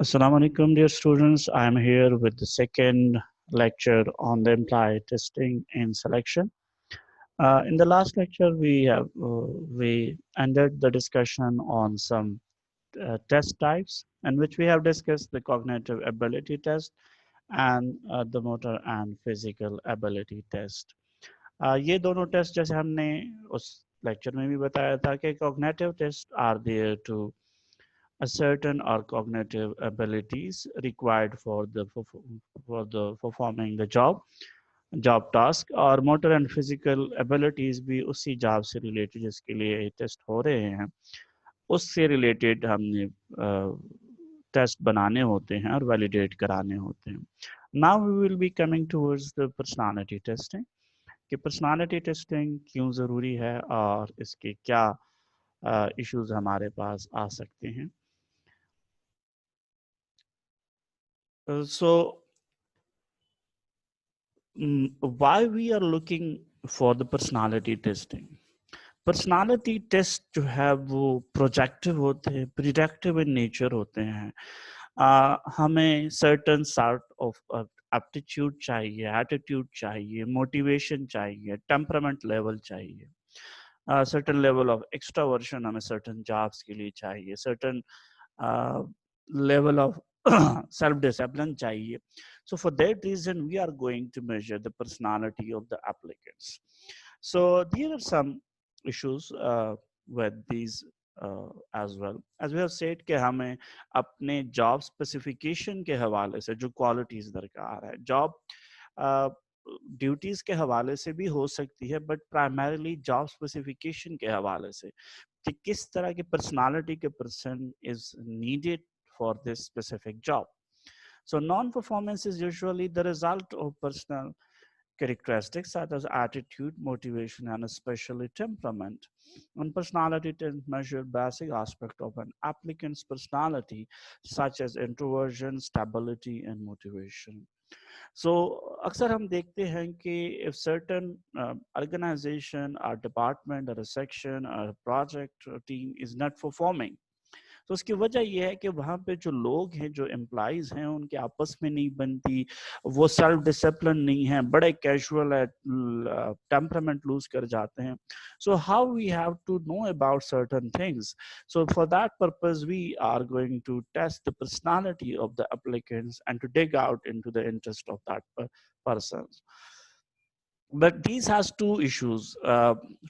Assalamu alaikum, dear students. I am here with the second lecture on the employee testing and selection. In the last lecture, we ended the discussion on some test types, in which we have discussed the cognitive ability test and the motor and physical ability test. ये दोनों test जैसे हमने उस lecture में भी बताया था कि cognitive tests are there to a certain or cognitive abilities required for the performing the job task और motor and physical abilities भी उसी job से related जिसके लिए टेस्ट हो रहे हैं उससे related हमने टेस्ट बनाने होते हैं और validate कराने होते हैं. Now we will be coming towards the personality testing कि personality testing क्यों ज़रूरी है और इसके क्या issues हमारे पास आ सकते हैं. So why we are looking for the personality testing? Personality test जो है वो प्रोजेक्टिव होते हैं, प्रिडिक्टिव इन नेचर होते हैं. हमें सर्टन सॉर्ट ऑफ एप्टीट्यूड चाहिए, एटीट्यूड चाहिए, मोटिवेशन चाहिए, टेम्परामेंट लेवल चाहिए, सर्टन लेवल ऑफ एक्सट्रावर्शन हमें सर्टन जॉब्स के लिए चाहिए, सर्टन level of self-discipline चाहिए. So for that reason, we are going to measure the personality of the applicants. So there are some issues with these as well. As we have said कि हमें अपने job specification के हवाले से जो qualities दरकार है, job ड्यूटीज के हवाले से भी हो सकती है, बट प्राइमरीली जॉब स्पेसिफिकेशन के हवाले से कि किस तरह की पर्सनालिटी के person is needed for this specific job. So non-performance is usually the result of personal characteristics such as attitude, motivation, and especially temperament. And personality tends to measure basic aspect of an applicant's personality such as introversion, stability, and motivation. So अक्सर हम देखते हैं कि if certain organization or department or a section or a project or team is not performing, तो उसकी वजह यह है कि वहाँ पे जो लोग हैं, जो एम्प्लॉइज हैं, उनके आपस में नहीं बनती, वो सेल्फ डिसिप्लिन नहीं है, बड़े कैजुअल है, टेम्परामेंट लूज कर जाते हैं. So how we have to know about certain things. So for that purpose we are going to test the personality of the applicants and to dig out into the interest of that person. But these has two issues,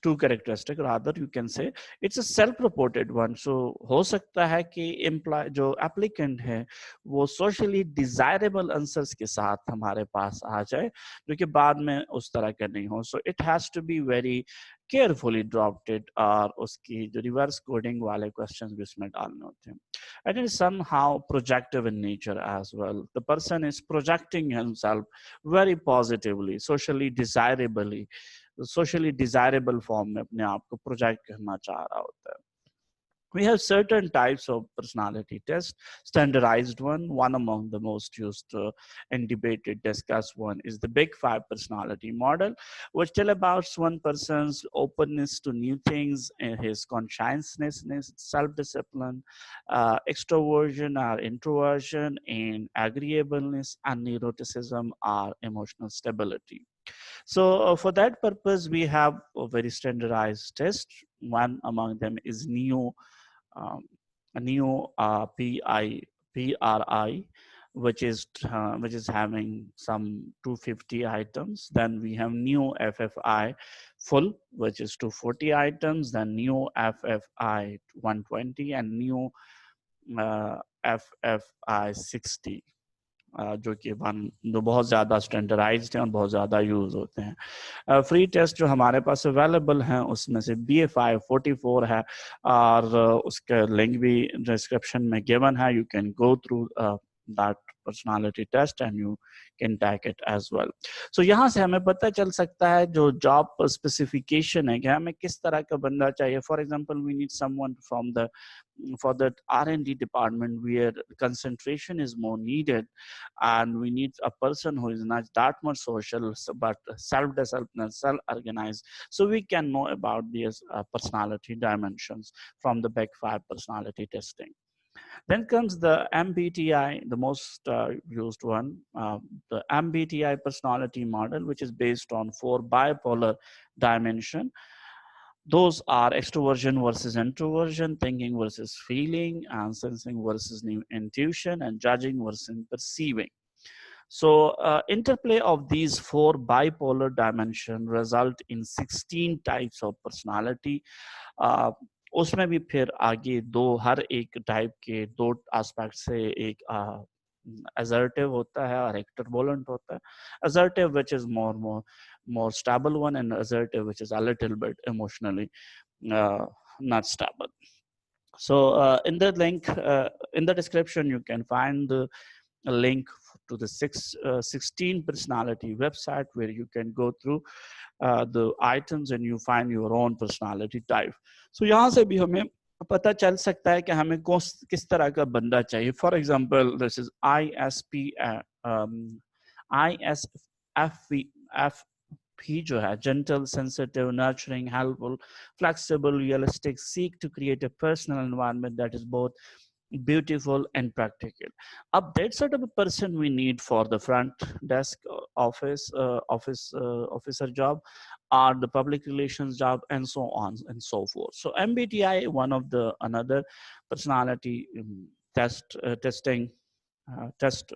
two characteristic rather you can say. It's a self-reported one. So हो सकता है कि employee जो applicant है वो socially desirable answers के साथ हमारे पास आ जाए, जो कि बाद में उस तरह का नहीं हो. So it has to be very carefully drafted और उसकी जो reverse coding वाले questions भी उसमें डालने होते हैं. And it is somehow projective in nature as well. The person is projecting himself very positively, socially desirable form में अपने आप को प्रोजेक्ट करना चाह रहा होता है. We have certain types of personality tests. Standardized one among the most used and debated, discussed one is the Big Five personality model, which tell about one person's openness to new things, and his conscientiousness, self-discipline, extroversion or introversion, and agreeableness and neuroticism or emotional stability. So for that purpose, we have a very standardized test. One among them is um, Neo PRI, which is having some 250 items. Then we have Neo FFI full, which is 240 items. Then Neo FFI 120 and Neo FFI 60. जो कि जो बहुत ज़्यादा standardised हैं और बहुत ज़्यादा use होते हैं. फ्री टेस्ट जो हमारे पास अवेलेबल हैं उसमें से BA5 44 है और उसका लिंक भी डिस्क्रिप्शन में गिवन है. You can go through that personality test and you can take it as well. सो यहाँ से हमें पता चल सकता है जो जॉब स्पेसिफिकेशन है कि हमें किस तरह का बंदा चाहिए. For example we need someone from the for the R&D department where concentration is more needed, and we need a person who is not that much social but self-disciplined, self-organized, so we can know about these personality dimensions from the Big Five personality testing. Then comes the MBTI, the most used one, the MBTI personality model, which is based on 4 bipolar dimension. Those are extroversion versus introversion, thinking versus feeling, and sensing versus intuition, and judging versus perceiving. So interplay of these 4 bipolar dimension result in 16 types of personality. uh, उसमें भी फिर आगे दो, हर एक type के दो aspect से एक assertive होता है और एक turbulent होता है. Assertive, which is more stable one, and assertive, which is a little bit emotionally not stable. So in the link, in the description, you can find a link to the 16 personality website where you can go through the items and you find your own personality type. So यहाँ से भी हमें पता चल सकता है कि हमें किस तरह का बंदा चाहिए. For example, this is ISP, ISFP जो है, gentle, sensitive, nurturing, helpful, flexible, realistic, seek to create a personal environment that is both beautiful and practical. Up that sort of a person we need for the front desk officer job, or the public relations job, and so on and so forth. So MBTI, one of the another personality testing test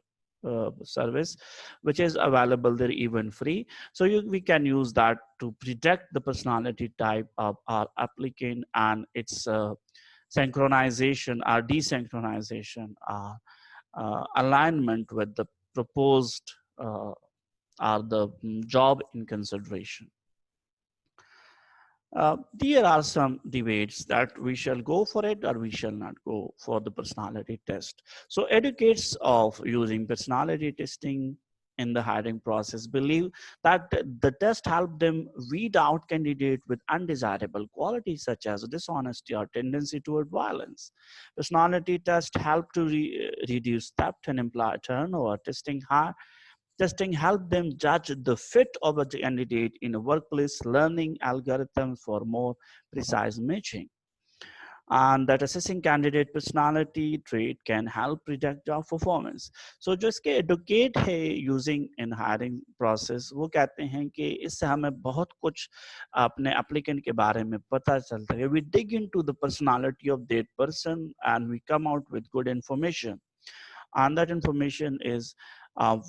service, which is available there even free. So we can use that to predict the personality type of our applicant and its synchronization or desynchronization, alignment with the proposed or the job in consideration. There are some debates that we shall go for it or we shall not go for the personality test. So advocates of using personality testing in the hiring process believe that the test helped them weed out candidates with undesirable qualities such as dishonesty or tendency toward violence. Personality tests help to reduce theft and employee turnover. Testing help them judge the fit of a candidate in a workplace, learning algorithms for more precise matching. And that assessing candidate personality trait can help predict job performance. So जो इसके educate है using in hiring process, वो कहते हैं कि इससे हमें बहुत कुछ अपने applicant के बारे में पता चलता है. We dig into the personality of that person and we come out with good information. And that information is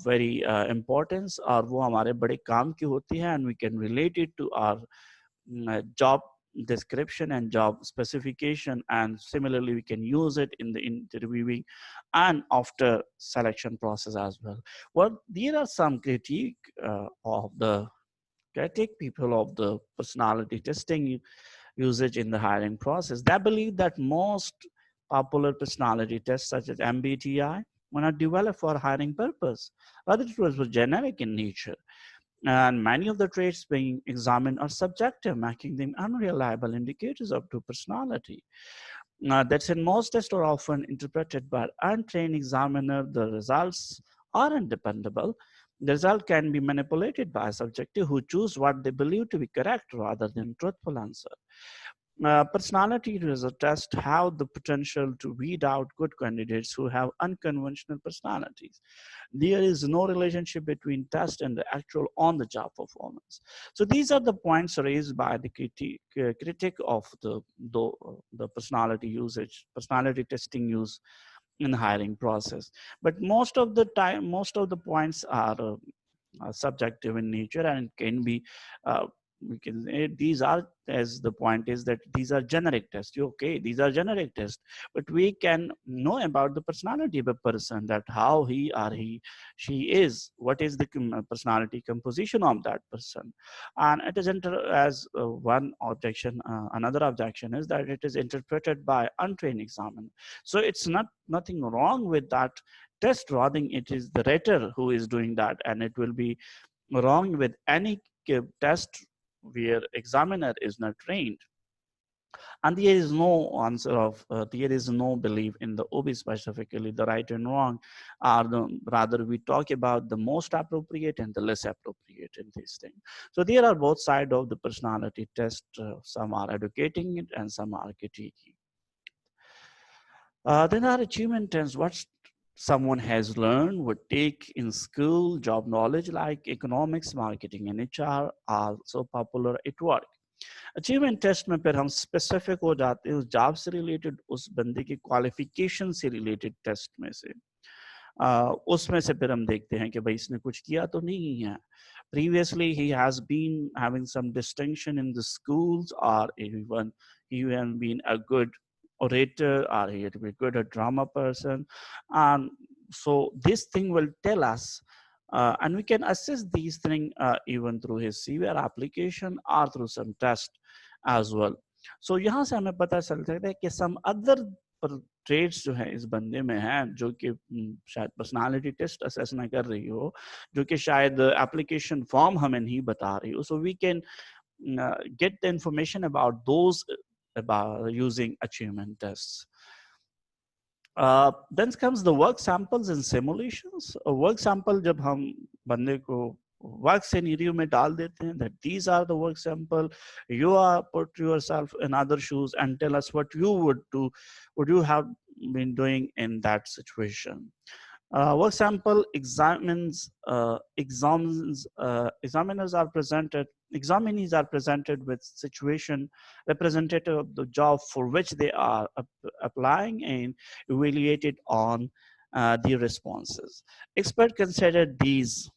very important, और वो हमारे बड़े काम की होती है, and we can relate it to our job description and job specification, and similarly we can use it in the interviewing and after selection process as well. Well, there are some critique people of the personality testing usage in the hiring process. They believe that most popular personality tests such as MBTI were not developed for hiring purpose, rather it was generic in nature. And many of the traits being examined are subjective, making them unreliable indicators of true personality. That's in most tests are often interpreted by untrained examiner. The results aren't dependable. The result can be manipulated by a subjective who choose what they believe to be correct rather than truthful answer. Personality tests have the potential to weed out good candidates who have unconventional personalities. There is no relationship between test and the actual on-the-job performance. So these are the points raised by the critic of the personality usage, personality testing use in the hiring process. But most of the time, most of the points are subjective in nature and can be we can say these are, as the point is that these are generic tests. Okay, these are generic tests, but we can know about the personality of a person, that how she is, what is the personality composition of that person. And it is as one objection, another objection is that it is interpreted by untrained examiner. So it's nothing wrong with that test, rather it is the rater who is doing that, and it will be wrong with any test where examiner is not trained. And there is no answer of there is no belief in the OB specifically, the right and wrong, or rather we talk about the most appropriate and the less appropriate in this thing. So there are both sides of the personality test. Some are educating it and some are critiquing. Then our achievement tends what someone has learned, would take in school, job knowledge like economics, marketing, and HR are so popular at work. Achievement test में फिर हम specific हो जाते हैं उस job से related, उस बंदे की क्वालिफिकेशन से रिलेटेड टेस्ट में से। उसमें से फिर हम देखते हैं कि भाई इसने कुछ किया तो नहीं है। Previously, he has been having some distinction in the schools, or even he has been a good orator, or he had been good a drama person. And so this thing will tell us, and we can assess these things even through his CV or application or through some test as well. So यहाँ से हमें पता चल सकता है कि some other trades जो है इस बंदे में है जो कि शायद पर्सनालिटी टेस्ट असेस ना कर रही हो, जो कि शायद एप्लीकेशन फॉर्म हमें नहीं बता रही हो. So we can get the information about those about using achievement tests. Then comes the work samples and simulations. A work sample जब हम बंदे को work scenario में डाल देते हैं that these are the work sample, you are put yourself in other shoes and tell us what you would do, would you have been doing in that situation. Work sample examinees are presented with situation representative of the job for which they are applying and evaluated on the responses. Experts consider these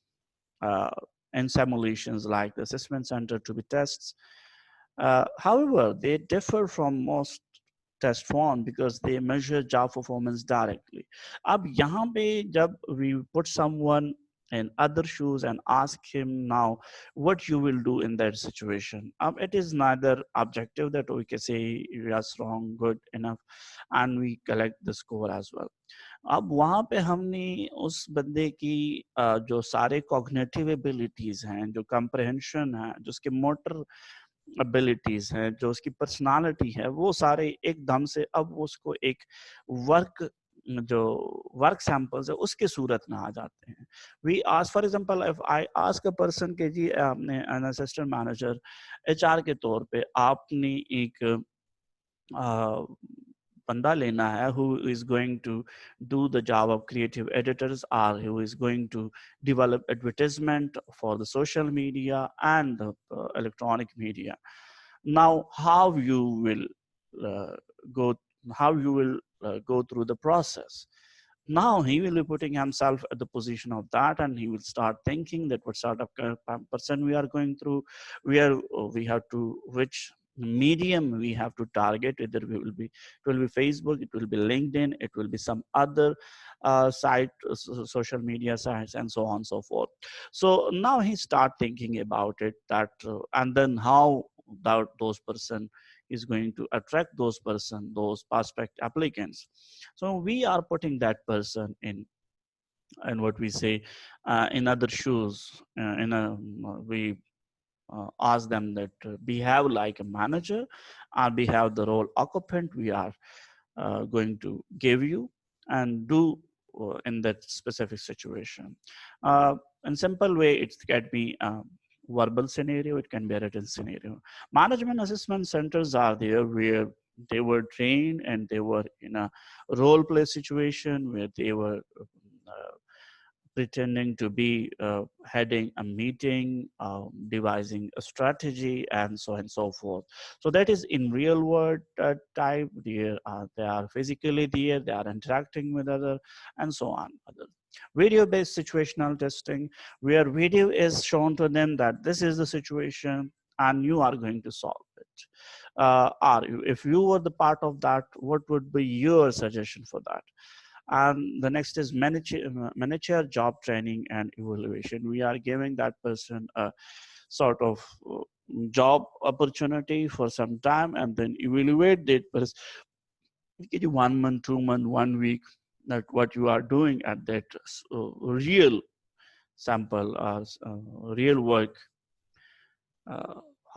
uh, in simulations like the assessment center to be tests. However, they differ from most test form because they measure job performance directly. अब यहाँ पे जब we put someone in other shoes and ask him now what you will do in that situation. It is neither objective that we can say you are strong, good enough, and we collect the score as well. अब वहाँ पे हमने उस बंदे की जो सारे cognitive abilities हैं, जो कंप्रहेंशन है, जो उसके मोटर एबिलिटीज हैं, जो उसकी पर्सनालिटी है, वो सारे एकदम से अब उसको एक वर्क जो वर्क सैंपल्स है उसके सूरत में आ जाते हैं. We ask for example if I ask a person के जी आपने एन असिस्टेंट मैनेजर एचआर के तौर पे आपने एक बंदा लेना है who is going to do the job of creative editors or who is going to develop advertisement for the social media and the electronic media. Now how you will uh, go how you will go through the process. Now he will be putting himself at the position of that and he will start thinking that what sort of person we are going through, where we have to, which medium we have to target, whether it will be Facebook, it will be LinkedIn, it will be some other site, social media sites, and so on and so forth. So now he start thinking about it, that and then how that those person is going to attract those person, those prospect applicants. So we are putting that person in and what we say in other shoes, in a we ask them that behave like a manager or behave the role occupant we are going to give you and do in that specific situation. In simple way, it can be a verbal scenario, it can be a written scenario. Management assessment centers are there where they were trained and they were in a role play situation where they were pretending to be heading a meeting, devising a strategy, and so on and so forth. So that is in real world type. They are physically there, they are interacting with other, and so on. Video-based situational testing, where video is shown to them that this is the situation and you are going to solve it. Or if you were the part of that, what would be your suggestion for that? And the next is manager job training and evaluation. We are giving that person a sort of job opportunity for some time and then evaluate that person. Give you 1 month, 2 month, 1 week, that what you are doing at that real sample or real work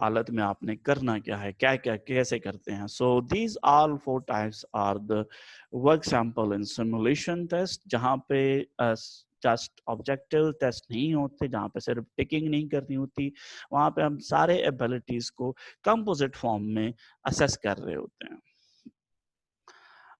हालत में आपने करना क्या है, क्या क्या कैसे करते हैं. So these all 4 types are the work sample and simulation test, जहाँ पे जस्ट ऑब्जेक्टिव टेस्ट नहीं होते, जहाँ पे सिर्फ टिकिंग नहीं करनी होती, वहाँ पे हम सारे एबिलिटीज को कंपोजिट फॉर्म में असेस कर रहे होते हैं.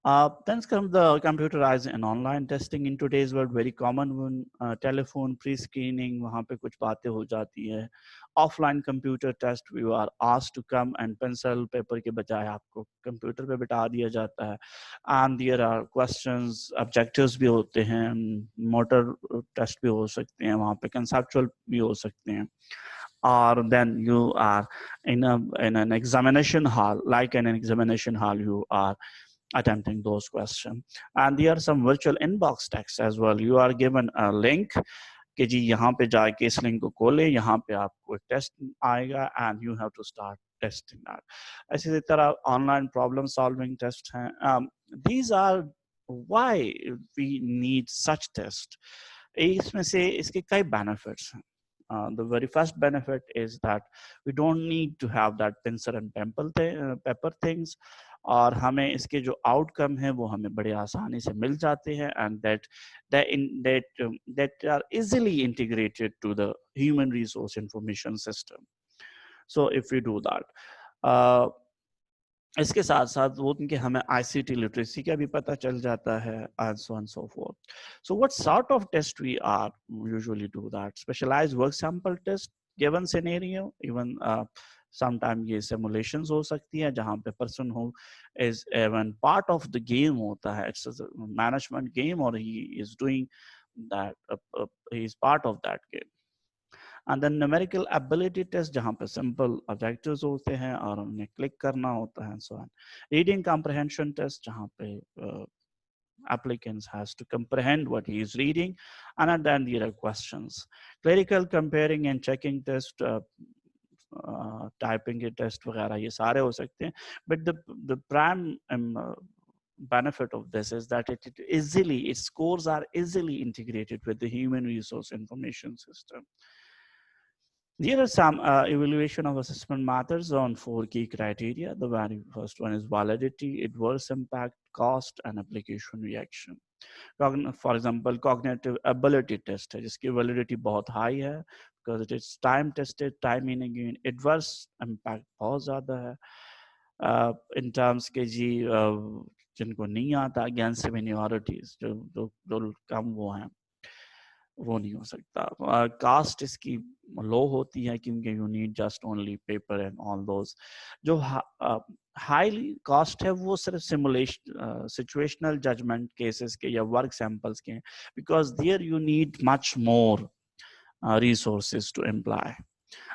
Then comes the computerized and online testing in today's world, very common one. Telephone pre-screening, वहाँ पे कुछ बातें हो जाती है. Offline computer test, you are asked to come and pencil paper के बजाय आपको computer पे बिठा दिया जाता है. And there are questions, objectives भी होते हैं, motor test भी हो सकते हैं, वहाँ पे conceptual भी हो सकते हैं. Or then you are in an examination hall, like in an examination hall, you are attempting those questions. And there are some virtual inbox text as well. You are given a link कि जी यहाँ पे जाके इस link को खोले, यहाँ पे आपको एक टेस्ट आएगा and you have to start testing that. ऐसी तरह online problem solving test हैं. These are why we need such test. इसमें से इसके कई benefits हैं. The very first benefit is that we don't need to have that pencil and paper things, और हमें इसके जो आउटकम है वो हमें बड़े आसानी से मिल जाते हैं, and that are easily integrated to the human resource information system. So if we do that, इसके साथ साथ वो उनके हमें ICT literacy का भी पता चल जाता है, and so on and so forth. So what sort of test we are usually do that? Specialized work sample test, given scenario, even sometimes ये simulations हो सकती है जहाँ पे person who is even part of the game होता है, it's a management game or he is doing that, he is part of that game. And then numerical ability test जहाँ पे simple objectives होते हैं और उन्हें click करना होता है, and so on. Reading comprehension test जहाँ पे applicants has to comprehend what he is reading, and then there are questions. Clerical comparing and checking test, typing के test वगैरह ये सारे हो सकते हैं. But the prime benefit of this is that its scores are easily integrated with the human resource information system. There are some evaluation of assessment matters on 4 key criteria. The very first one is validity, adverse impact, cost, and application reaction. For example, cognitive ability test है जिसकी validity बहुत high है because it is time tested, time meaning adverse impact बहुत ज़्यादा है. In terms के जी जिनको नहीं आता against minorities जो कम वो हैं वो नहीं हो सकता. कास्ट इसकी लो होती है क्योंकि you need just only paper and all those. जो हाईली कॉस्ट है वो सिर्फ सिमुलेशन सिचुएशनल जजमेंट केसेस के या वर्क सैंपल्स के, because there you need much more resources to imply.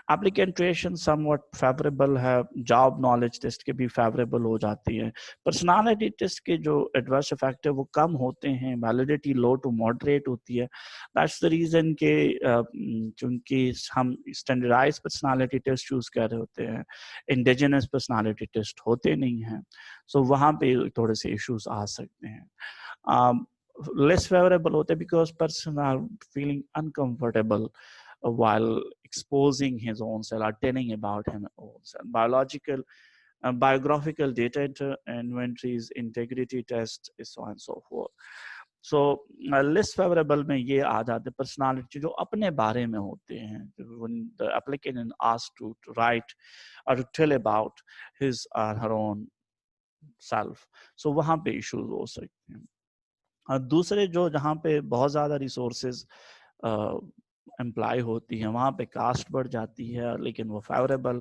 Applicant creation somewhat favorable है, job knowledge test के भी favorable हो जाती है. Personality test के जो adverse effect है वो कम होते हैं, validity low to moderate होती है. That's the reason के चूंकि हम standardized personality test choose कर रहे होते हैं, indigenous personality test होते नहीं हैं, so वहाँ पे थोड़े से issues आ सकते हैं. Less favorable होते because person are feeling uncomfortable while exposing his own self or telling about him own self. Biographical data inventories, integrity tests, so on and so forth. So less favorable में ये आ जाते personality जो अपने बारे में होते हैं, when the applicant is asked to write or to tell about his or her own self, so वहाँ पे issues हो सकते हैं. दूसरे जो जहाँ पे बहुत ज़्यादा रिसोर्सेज एम्प्लॉय होती हैं वहाँ पे कास्ट बढ़ जाती है, लेकिन वो फेवरेबल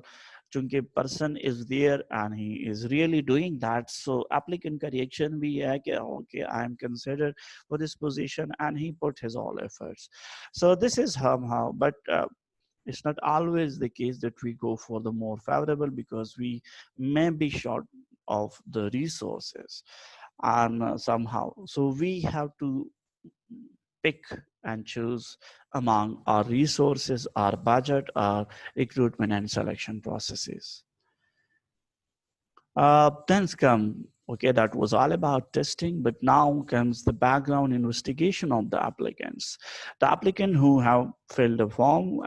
चूंकि person is there and he is really doing that, so applicant का रिएक्शन भी है कि okay I am considered for this position and he put his all efforts. So this is how, but it's not always the case that we go for the more favorable because we may be short of the resources and somehow, so we have to pick and choose among our resources, our budget, our recruitment and selection processes. Then come, okay, that was all about testing, but now comes the background investigation of the applicants. The applicant who have filled a form,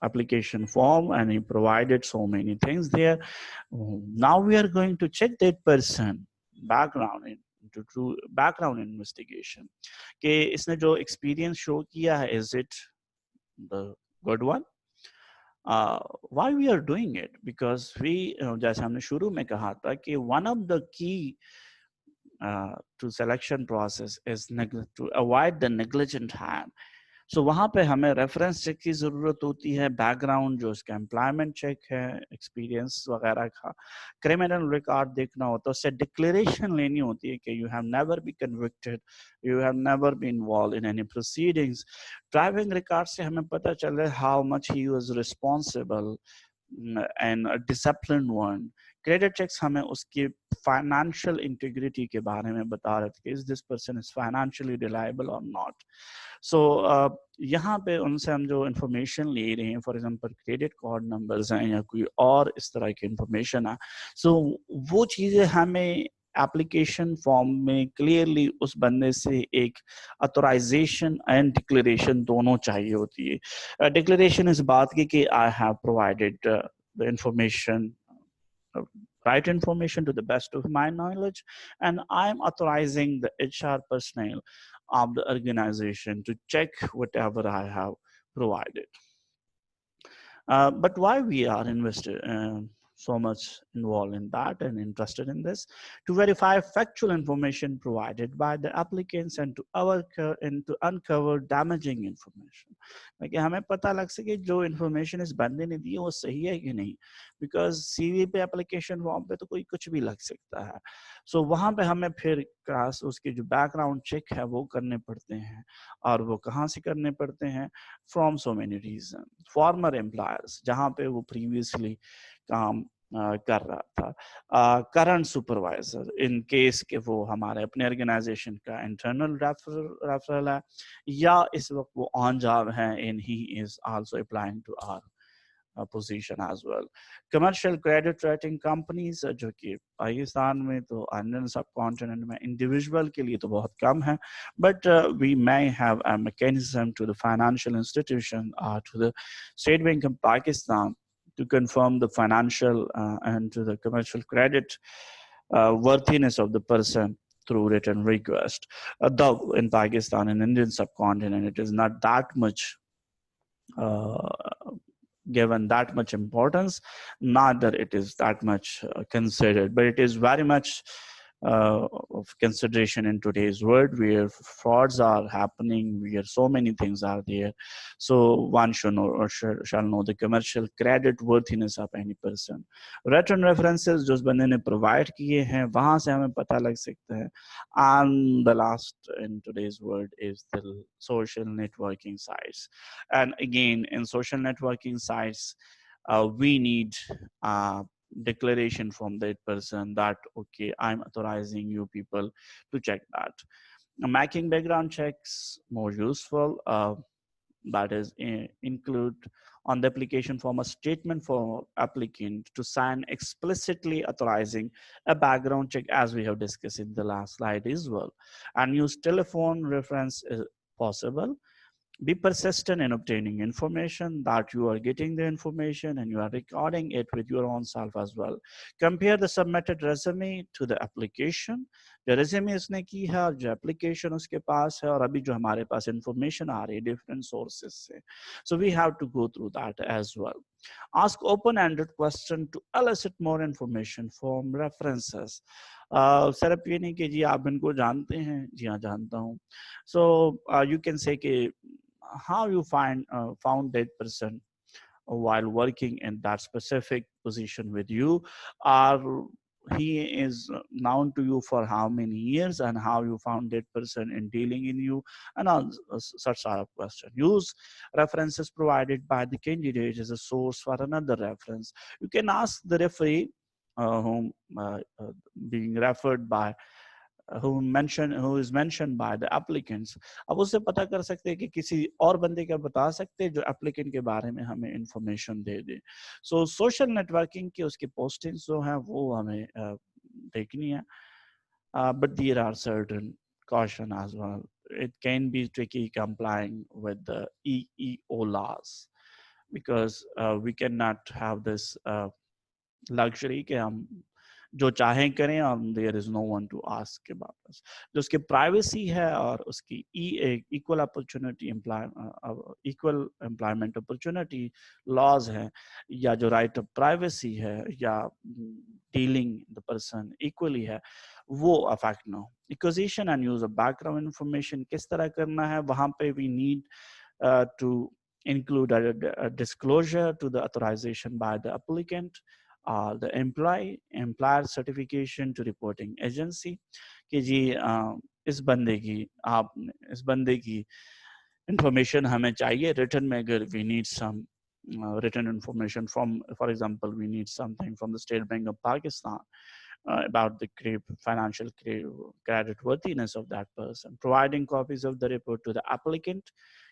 application form, and he provided so many things there. Now we are going to check that person background to do background investigation कि इसने जो experience show किया है, is it the good one? Why we are doing it? Because we जैसे हमने शुरू में कहा था कि one of the key to selection process is to avoid the negligent hand. So वहाँ पे हमें रेफरेंस चेक की ज़रूरत होती है, बैकग्राउंड जो उसका एम्प्लॉयमेंट चेक है, एक्सपीरियंस वगैरह का, क्रिमिनल रिकॉर्ड देखना होता है, उससे डिक्लेरेशन लेनी होती है कि you have never be convicted, you have never be involve in any proceedings. Driving record से हमें पता चले how much he was responsible and discipline one. Credit checks हमें उसकी फाइनेंशियल इंटीग्रिटी के बारे में बता रहे थे कि is this person is financially reliable और नॉट। सो यहाँ पे उनसे हम जो इंफॉर्मेशन ले रहे हैं, for example credit card numbers हैं या कोई और इस तरह की इंफॉर्मेशन है, सो वो चीज़ें हमें एप्लीकेशन फॉर्म में क्लियरली उस बंदे से एक अथोराइजेशन एंड डिक्लेरेशन दोनों चाहिए होती है। डिक्लेरेशन इस बात की कि I have provided the information, right information to the best of my knowledge, and I am authorizing the HR personnel of the organization to check whatever I have provided. But why we are invested so much involved in that and interested in this? To verify factual information provided by the applicants and to uncover damaging information. like हमें पता लग सके जो information इस बंदे ने दी है वो सही है कि नहीं, because CV पे application form पे तो कोई कुछ भी लग सकता है। So वहाँ पे हमें फिर क्लास उसके जो background check है वो करने पड़ते हैं, और वो कहाँ से करने पड़ते हैं? From so many reasons. Former employers जहाँ पे वो previously काम कर रहा था, करंट सुपरवाइजर इन केस के वो हमारे अपने ऑर्गेनाइजेशन का इंटरनल रेफरल है, या इस वक्त वो ऑन जॉब है and he is also applying to our position as well. Commercial credit rating companies जो कि पाकिस्तान में तो इंडियन सब कॉन्टिनेंट में इंडिविजुअल के लिए तो बहुत कम है, but we may have a mechanism to the financial institution to the state bank of Pakistan to confirm the financial and to the commercial credit worthiness of the person through written request. Though in Pakistan and Indian subcontinent, it is not that much given that much importance, not that it is that much considered, but it is very much of consideration in today's world where frauds are happening, where so many things are there. So one should know or shall know the commercial credit worthiness of any person. Written references जो बंदे ने provide किए हैं वहाँ से हमें पता लग सकता है. And the last in today's world is the social networking sites. And again, in social networking sites, we need declaration from that person that okay, I'm authorizing you people to check that. Making background checks more useful, that is include on the application form a statement for applicant to sign explicitly authorizing a background check, as we have discussed in the last slide as well, and use telephone reference possible. Be persistent in obtaining information, that you are getting the information and you are recording it with your own self as well. Compare the submitted resume to the application. जो resume उसने की है और जो application उसके पास है और अभी जो हमारे पास information आ रही है different sources से. So we have to go through that as well. Ask open-ended question to elicit more information from references. सिर्फ ये नहीं कि जी आप इनको जानते हैं, जी हाँ जानता हूँ. So you can say कि how you found that person while working in that specific position with you, or he is known to you for how many years, and how you found that person in dealing in you, and all such sort of question. Use references provided by the candidate as a source for another reference. You can ask the referee whom being referred by who is mentioned by the applicants. अब उससे पता कर सकते हैं कि किसी और बंदे का बता सकते हैं जो एप्लीकेंट के बारे में हमें इंफॉर्मेशन दे दे. सो सोशल नेटवर्किंग की उसकी पोस्टिंग्स जो हैं वो हमें देखनी है, but there are certain caution as well. It can be tricky complying with the EEO laws, because we cannot have this luxury कि हम जो चाहें करें और there is no one to ask about us. जो उसकी प्राइवेसी है और उसकी equal opportunity equal employment opportunity laws हैं, या जो राइट ऑफ प्राइवेसी है, या डीलिंग द पर्सन इक्वली है, वो अफेक्ट ना हो। Acquisition and use of background information किस तरह करना है, वहां पे we need to include a disclosure to the authorization by the applicant, the employer certification to reporting agency कि जी इस बंदे की आप इस बंदे की इंफॉर्मेशन हमें चाहिए रिटर्न में, अगर we need some written information from, for example, we need something from the State Bank of Pakistan about the financial credit worthiness of that person, providing copies of the report to the applicant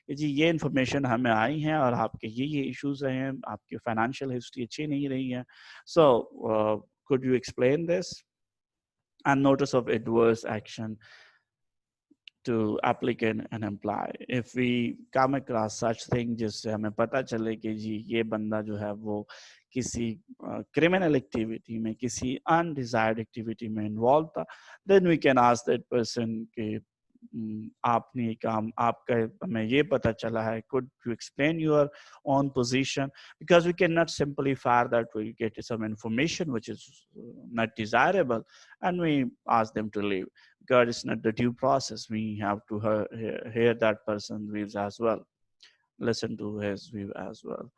कि जी ये information हमें आई है और आपके ये issues रहे हैं, आपकी फाइनेंशियल हिस्ट्री अच्छी नहीं रही है, सो could you explain this, and notice of adverse action to applicant and employer. If we come across such thing जिससे हमें पता चले कि जी ये बंदा जो है वो किसी criminal activity में, किसी undesired activity में involved था, then we can ask that person कि आपने काम आपका हमें ये पता चला है, could you explain your own position, because we cannot simply fire that we get some information which is not desirable and we ask them to leave, because it's not the due process. We have to hear that person's views as well, listen to his view as well.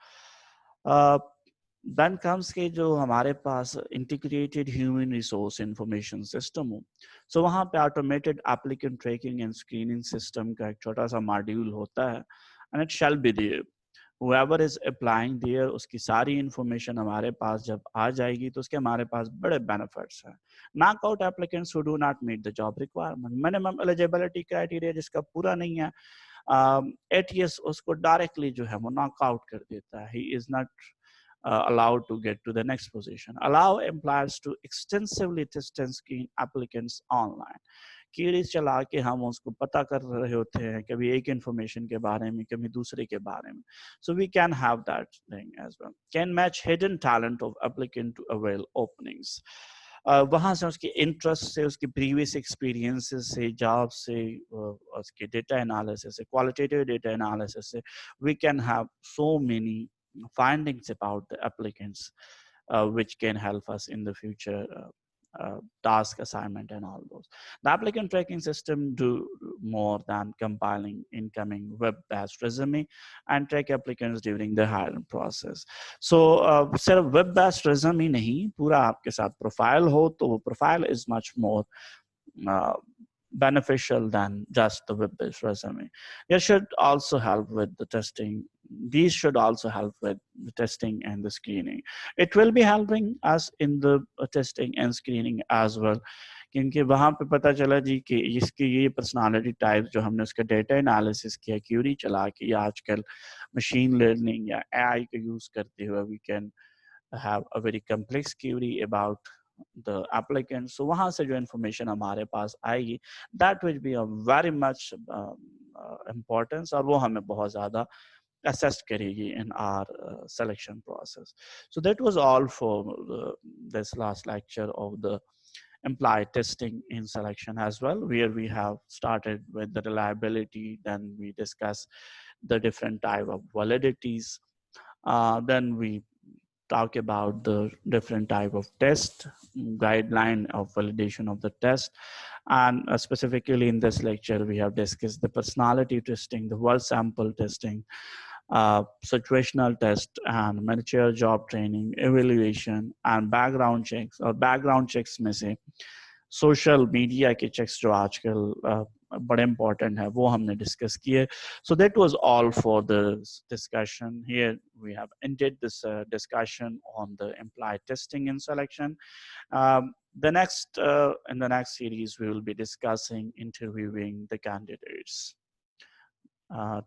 Then comes के जो हमारे पास integrated human resource information system हो, so वहाँ पे automated applicant tracking and screening system का एक छोटा सा module होता है, and it shall be there. Whoever is applying there, उसकी सारी information हमारे पास जब आ जाएगी तो उसके हमारे पास बड़े benefits हैं. Knock out applicants who do not meet the job requirement. Minimum eligibility criteria जिसका पूरा नहीं है, ATS उसको directly जो है वो knock out कर देता है. He is not allowed to get to the next position. Allow employers to extensively test and screen applicants online. Queries चला के हम उसको पता कर रहे होते हैं, कभी एक इंफॉर्मेशन के बारे में, कभी दूसरे के बारे में. So we can have that thing as well. Can match hidden talent of applicant to avail openings. वहाँ से उसके इंटरेस्ट से, उसके प्रीवियस एक्सपीरियंसेस से, जॉब से, उसके डेटा एनालिसिस से, क्वालिटेटिव डेटा एनालिसिस से, we can have so many findings about the applicants which can help us in the future task assignment and all those. The applicant tracking system do more than compiling incoming web-based resume and track applicants during the hiring process. So सिर्फ web-based resume नहीं, पूरा आपके साथ profile हो तो वो profile is much more beneficial than just the web-based resume. It should also help with the testing. These should also help with the testing and the screening. It will be helping us in the testing and screening as well. क्योंकि वहाँ पे पता चला जी कि इसकी ये personality type जो हमने उसका डेटा एनालिसिस किया, क्यूरी चला के, या आजकल मशीन लर्निंग या एआई का यूज करते हुए we can have a very complex query about the applicant. So वहाँ से जो information हमारे पास आएगी, that will be a very much importance, और वो हमें बहुत ज़्यादा assessed करेगी in our selection process. So that was all for this last lecture of the employee testing in selection as well, where we have started with the reliability, then we discuss the different type of validities, then we talk about the different type of test, guideline of validation of the test. And specifically in this lecture, we have discussed the personality testing, the word sample testing, situational test, and managerial job training, evaluation, and background checks. और background checks में से social media के checks जो आजकल बड़े important है, वो हमने discuss किए. So that was all for the discussion. Here we have ended this discussion on the employee testing and selection. In the next series, we will be discussing interviewing the candidates.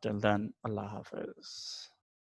Till then, Allah Hafiz.